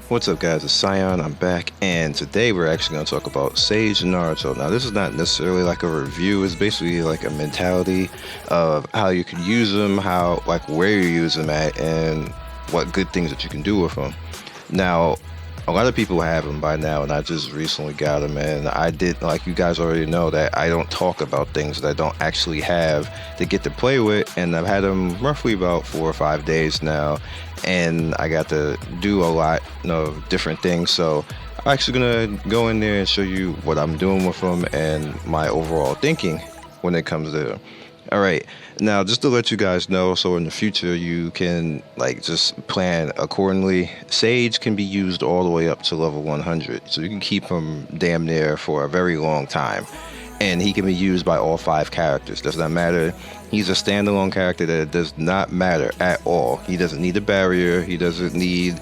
What's up, guys? It's Sion. I'm back, and today we're actually going to talk about Sage and Naruto. Now, this is not necessarily like a review. It's basically like a mentality of how you can use them, how like where you use them at, and what good things that you can do with them. Now, a lot of people have them by now, and I just recently got them, and I did, like you guys already know, that I don't talk about things that I don't actually have to get to play with, and I've had them roughly about 4 or 5 days now, and I got to do a lot of different things, so I'm actually gonna go in there and show you what I'm doing with them and my overall thinking when it comes to them. All right. Now, just to let you guys know, so in the future you can like just plan accordingly. Sage can be used all the way up to level 100, so you can keep him damn near for a very long time. And he can be used by all 5 characters. Does not matter. He's a standalone character that does not matter at all. He doesn't need a barrier. He doesn't need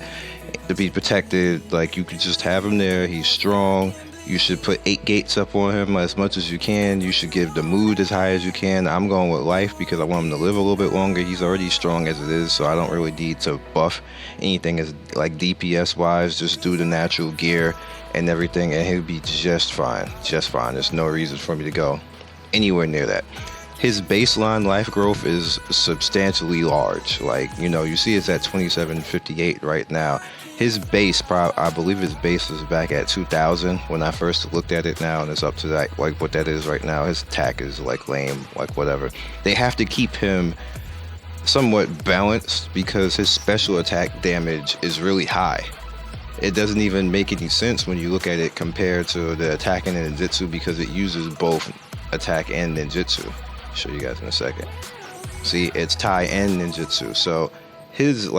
to be protected. Like, you could just have him there. He's strong. You should put 8 gates up on him as much as you can. You should give the mood as high as you can. I'm going with life because I want him to live a little bit longer. He's already strong as it is, so I don't really need to buff anything as like DPS wise. Just do the natural gear and everything, and he'll be just fine. Just fine. There's no reason for me to go anywhere near that. His baseline life growth is substantially large. Like, you see it's at 2758 right now. His base, I believe his base is back at 2000 when I first looked at it now, and it's up to that, like what that is right now. His attack is like lame, like whatever. They have to keep him somewhat balanced because his special attack damage is really high. It doesn't even make any sense when you look at it compared to the attack and ninjutsu because it uses both attack and ninjutsu. I'll show you guys in a second. See, it's Tai and ninjutsu, so his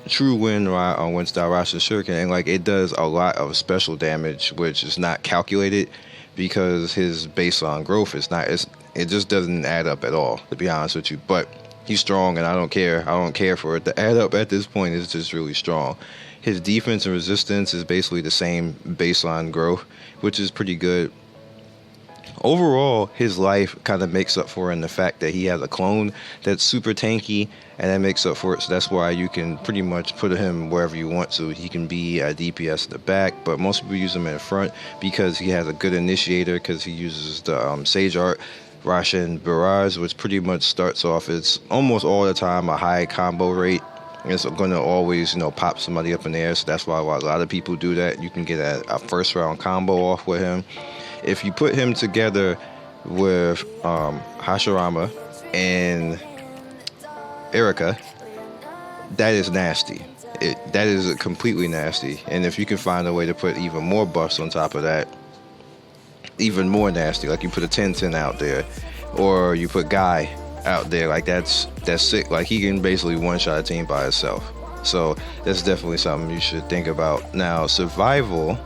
true wind on wind style Rasen Shuriken, and like it does a lot of special damage, which is not calculated because his baseline growth is not. It just doesn't add up at all, to be honest with you. But he's strong, and I don't care. I don't care for it to add up at this point. It's just really strong. His defense and resistance is basically the same baseline growth, which is pretty good. Overall, his life kind of makes up for it in the fact that he has a clone that's super tanky, and that makes up for it. So that's why you can pretty much put him wherever you want to. He can be a DPS in the back, but most people use him in the front because he has a good initiator, because he uses the Sage Art Rasen Barrage, which pretty much starts off, it's almost all the time a high combo rate. It's going to always, pop somebody up in the air, so that's why a lot of people do that. You can get a first round combo off with him. If you put him together with Hashirama and Erika, that is nasty. That is completely nasty. And if you can find a way to put even more buffs on top of that, even more nasty. Like you put a 10-10 out there, or you put Guy out there, like that's sick. Like he can basically one-shot a team by himself. So that's definitely something you should think about. Now, survival.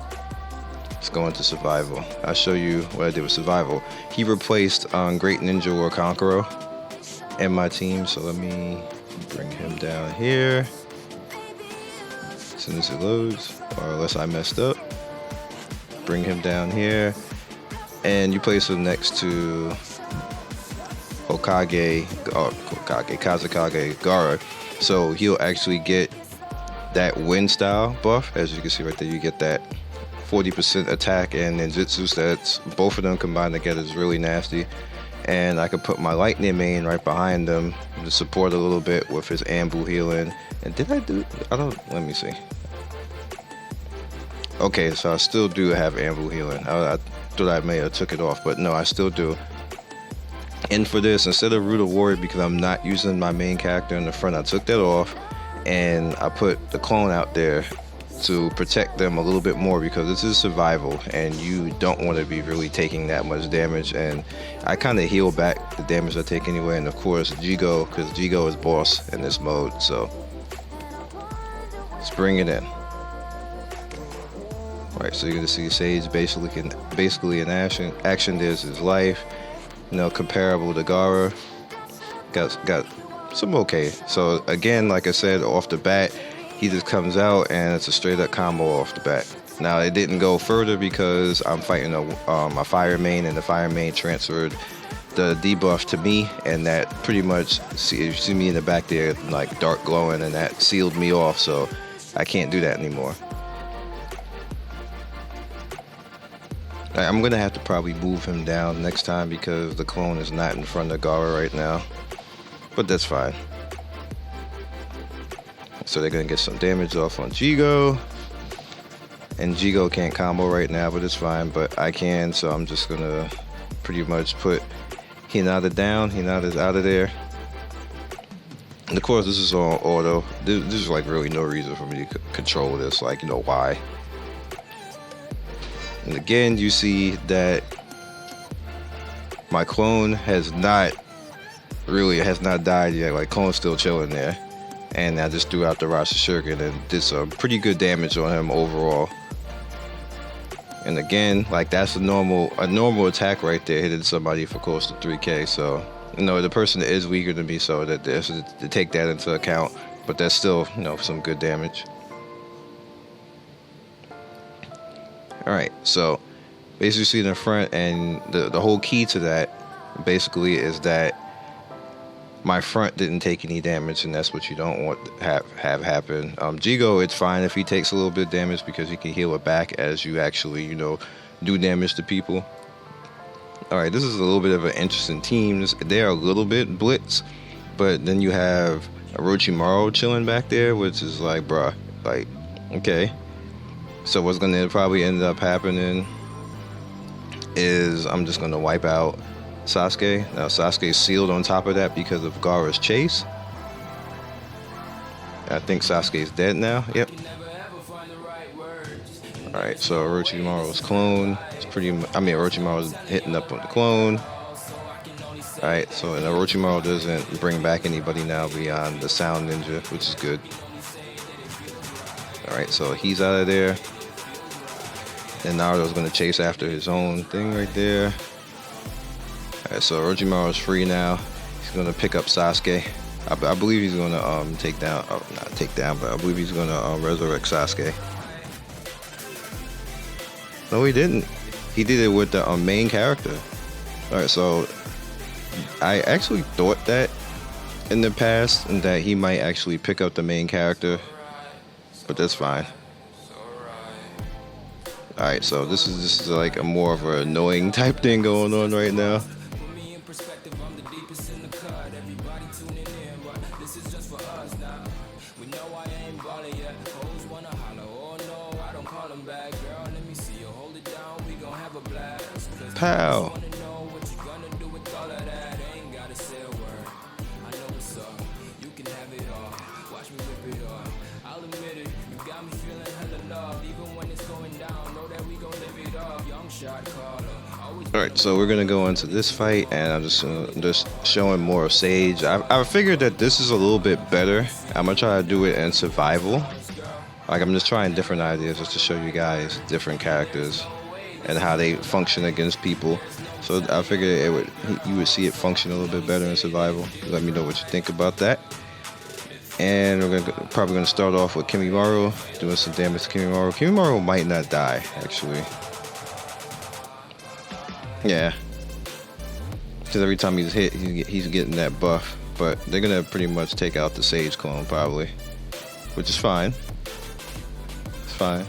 Let's go into survival. I'll show you what I did with survival. He replaced Great Ninja War Conqueror in my team, so let me bring him down here as soon as it loads, or unless I messed up. Bring him down here, and you place him next to Kazekage Gaara, so he'll actually get that wind style buff. As you can see right there, you get that 40% attack and ninjutsu. That's both of them combined together is really nasty. And I could put my lightning main right behind them to support a little bit with his Ambu healing. And let me see. Okay, so I still do have Ambu healing. I thought I may have took it off, but no, I still do. And for this, instead of Root of Warrior, because I'm not using my main character in the front, I took that off and I put the clone out there to protect them a little bit more, because this is survival and you don't want to be really taking that much damage. And I kind of heal back the damage I take anyway. And of course Jigo, because Jigo is boss in this mode, so let's bring it in. Right, so you're gonna see Sage basically in action. There's his life, comparable to Gaara. Got some okay. So again, like I said, off the bat, he just comes out and it's a straight up combo off the bat. Now it didn't go further because I'm fighting a fire main, and the fire main transferred the debuff to me, and that pretty much, you see me in the back there like dark glowing, and that sealed me off, so I can't do that anymore. I'm gonna have to probably move him down next time because the clone is not in front of Gara right now. But that's fine. So they're gonna get some damage off on Jigo. And Jigo can't combo right now, but it's fine. But I can, so I'm just gonna pretty much put Hinata down. Hinata's out of there. And of course, this is on auto. There's like really no reason for me to control this. Like, you know why? And again, you see that my clone has not died yet. Like, clone's still chilling there. And I just threw out the Rashi Shuriken and did some pretty good damage on him overall. And again, like, that's a normal attack right there, hitting somebody for close to 3k. So, you know, the person is weaker than me, so that there's to take that into account. But that's still, you know, some good damage. Alright, so basically see in the front, and the whole key to that basically is that my front didn't take any damage, and that's what you don't want to have happen. Jigo, it's fine if he takes a little bit of damage because he can heal it back as you actually, you know, do damage to people. Alright, this is a little bit of an interesting team. They're a little bit blitz, but then you have Orochimaru chilling back there, which is like, bruh, like, okay. So what's gonna probably end up happening is I'm just gonna wipe out Sasuke. Now Sasuke's sealed on top of that because of Gaara's chase. I think Sasuke's dead now. Yep. Alright, so Orochimaru's clone. Orochimaru's hitting up on the clone. Alright, so and Orochimaru doesn't bring back anybody now beyond the Sound Ninja, which is good. Alright, so he's out of there. And Naruto's gonna chase after his own thing right there. Alright, so Orochimaru's free now. He's gonna pick up Sasuke. I believe he's gonna not take down, but I believe he's gonna resurrect Sasuke. No, he didn't. He did it with the main character. Alright, so I actually thought that in the past, and that he might actually pick up the main character, but that's fine. Alright, so this is like a more of an annoying type thing going on right now. Pow! Alright, so we're gonna go into this fight, and I'm just showing more of Sage. I figured that this is a little bit better. I'm gonna try to do it in survival. Like, I'm just trying different ideas just to show you guys different characters and how they function against people. So I figured you would see it function a little bit better in survival. Let me know what you think about that. And we're probably gonna start off with Kimimaro, doing some damage to Kimimaro. Kimimaro might not die, actually. Yeah, because every time he's hit, he's getting that buff. But they're gonna pretty much take out the Sage clone probably, which is fine. It's fine.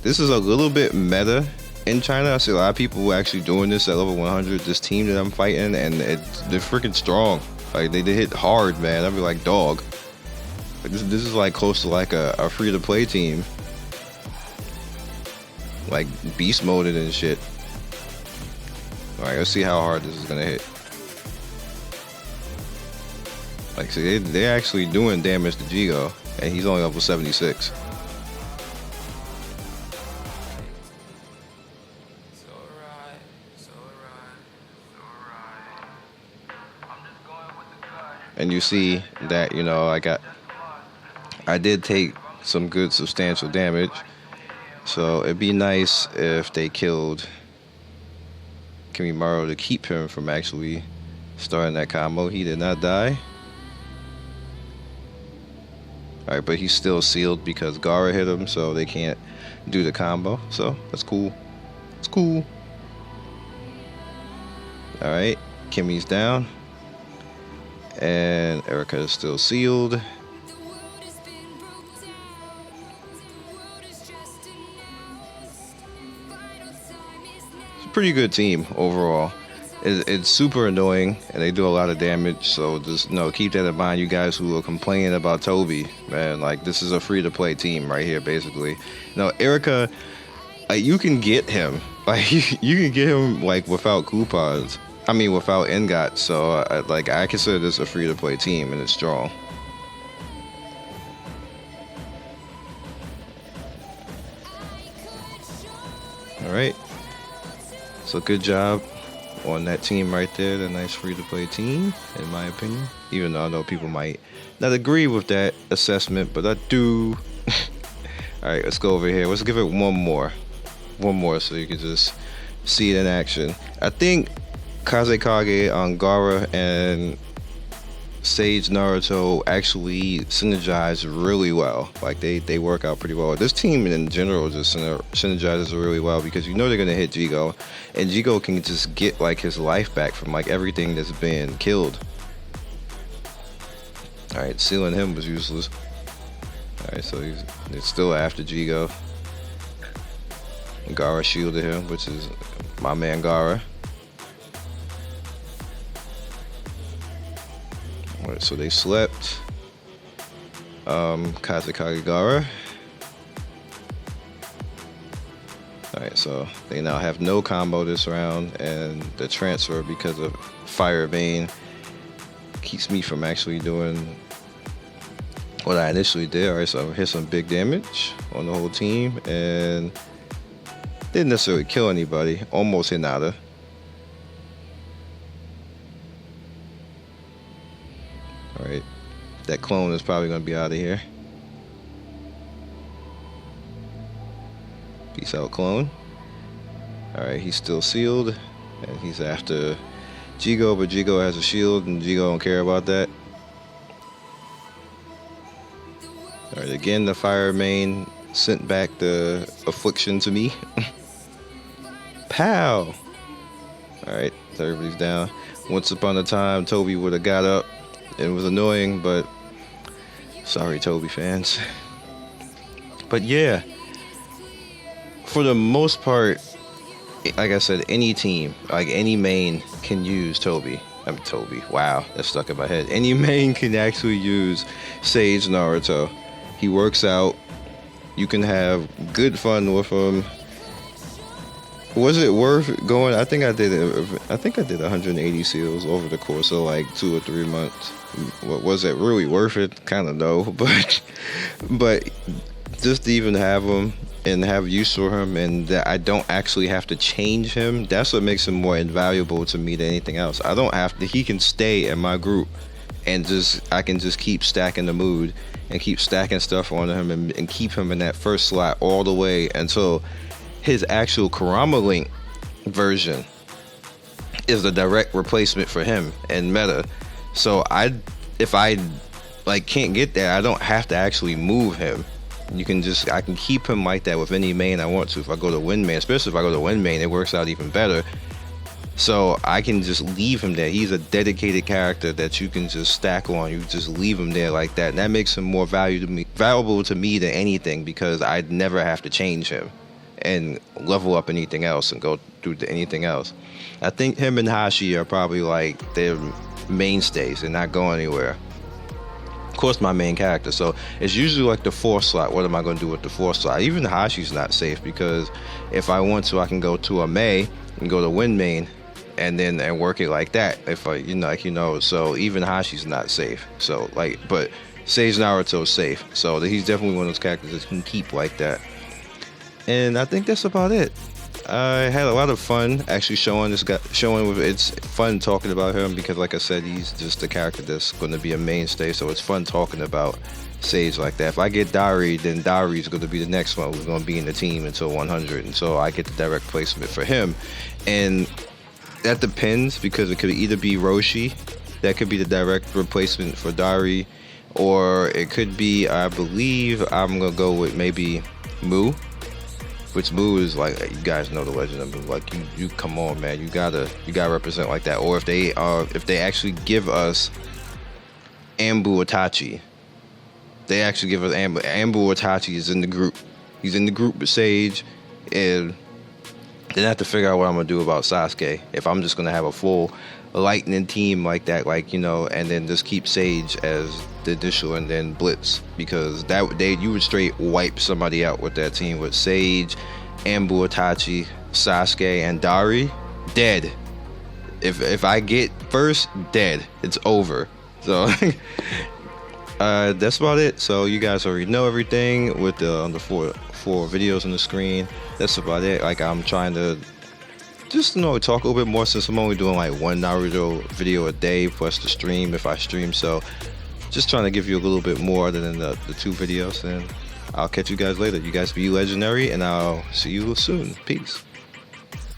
This is a little bit meta in China. I see a lot of people actually doing this at level 100. This team that I'm fighting, and they're freaking strong. Like, they hit hard, man. I'd be like, dog. Like, this is like close to like a free-to-play team. Like, beast moded and shit. Alright, let's see how hard this is gonna hit. Like, see, they're actually doing damage to Jigo, and he's only level 76. And you see that, you know, I did take some good substantial damage. So it'd be nice if they killed Kimimaro to keep him from actually starting that combo. He did not die. Alright, but he's still sealed because Gaara hit him, so they can't do the combo. So that's cool. It's cool. Alright, Kimmy's down. And Erica is still sealed. pretty good team overall. It's super annoying, and they do a lot of damage. So just keep that in mind, you guys who are complaining about Toby. Man, like this is a free to play team right here, basically. Erica, you can get him. Like you can get him like without coupons. I mean, without ingots. So I consider this a free to play team, and it's strong. All right. So good job on that team right there, the nice free-to-play team, in my opinion. Even though I know people might not agree with that assessment, but I do. All right, let's go over here. Let's give it one more so you can just see it in action. I think Kazekage, Angara, and Sage Naruto actually synergize really well. Like they work out pretty well. This team in general just synergizes really well because they're gonna hit Jigo, and Jigo can just get like his life back from like everything that's been killed. All right, sealing him was useless. All right, so it's still after Jigo. Gara shielded him, which is my man Gara. Alright, so they slept. Kazekage Gara. Alright, so they now have no combo this round, and the transfer because of Fire Vein keeps me from actually doing what I initially did. Alright, so I hit some big damage on the whole team, and didn't necessarily kill anybody. Almost hit nada. Alright, that clone is probably going to be out of here. Peace out, clone. Alright, he's still sealed, and he's after Jigo, but Jigo has a shield, and Jigo don't care about that. Alright, again, the fire main sent back the affliction to me. Pow! Alright, so everybody's down. Once upon a time, Toby would have got up. It was annoying, but sorry, Toby fans. But yeah, for the most part, like I said, any team, like any main can use Toby. Toby. Wow, that stuck in my head. Any main can actually use Sage Naruto. He works out. You can have good fun with him. Was it worth going? I think I did 180 seals over the course of like 2 or 3 months. Was it really worth it? Kind of no, but just to even have him and have use for him, and that I don't actually have to change him. That's what makes him more invaluable to me than anything else. I don't have to. He can stay in my group, and I can just keep stacking the mood and keep stacking stuff on him and keep him in that first slot all the way until his actual Kurama Link version is the direct replacement for him in meta. So if I like can't get there, I don't have to actually move him. I can keep him like that with any main I want to. If I go to Wind main, especially if I go to Wind main, it works out even better. So I can just leave him there. He's a dedicated character that you can just stack on. You just leave him there like that, and that makes him more valuable to me than anything, because I'd never have to change him and level up anything else and go through anything else. I think him and Hashi are probably like their mainstays and not going anywhere. Of course, my main character. So it's usually like the 4th slot. What am I going to do with the 4th slot? Even Hashi's not safe, because if I want to, I can go to a Mei and go to Wind main and work it like that. If I, so even Hashi's not safe. So but Sage Naruto's safe. So he's definitely one of those characters that can keep like that. And I think that's about it. I had a lot of fun actually showing it's fun talking about him, because like I said, he's just a character that's going to be a mainstay, so it's fun talking about Sage like that. If I get Dari, then Dari's going to be the next one who's going to be in the team until 100, and so I get the direct placement for him. And that depends, because it could either be Roshi, that could be the direct replacement for Dari, or it could be, I believe I'm going to go with maybe Mu. Which Mu is like, you guys know the legend of Mu. Like you come on, man, you gotta represent like that. Or if they actually give us Ambu Itachi, they actually give us Ambu Itachi is in the group. He's in the group with Sage, and Then I have to figure out what I'm gonna do about Sasuke. If I'm just gonna have a full lightning team like that, like, and then just keep Sage as the initial and then Blitz, because you would straight wipe somebody out with that team with Sage, Ambu Itachi, Sasuke, and Dari. Dead. If I get first, dead. It's over. So that's about it. So you guys already know everything with the four videos on the screen. That's about it. Like, I'm trying to just talk a little bit more, since I'm only doing like one Naruto video a day plus the stream if I stream. So just trying to give you a little bit more other than the 2 videos, and I'll catch you guys later. You guys be legendary, and I'll see you soon. Peace.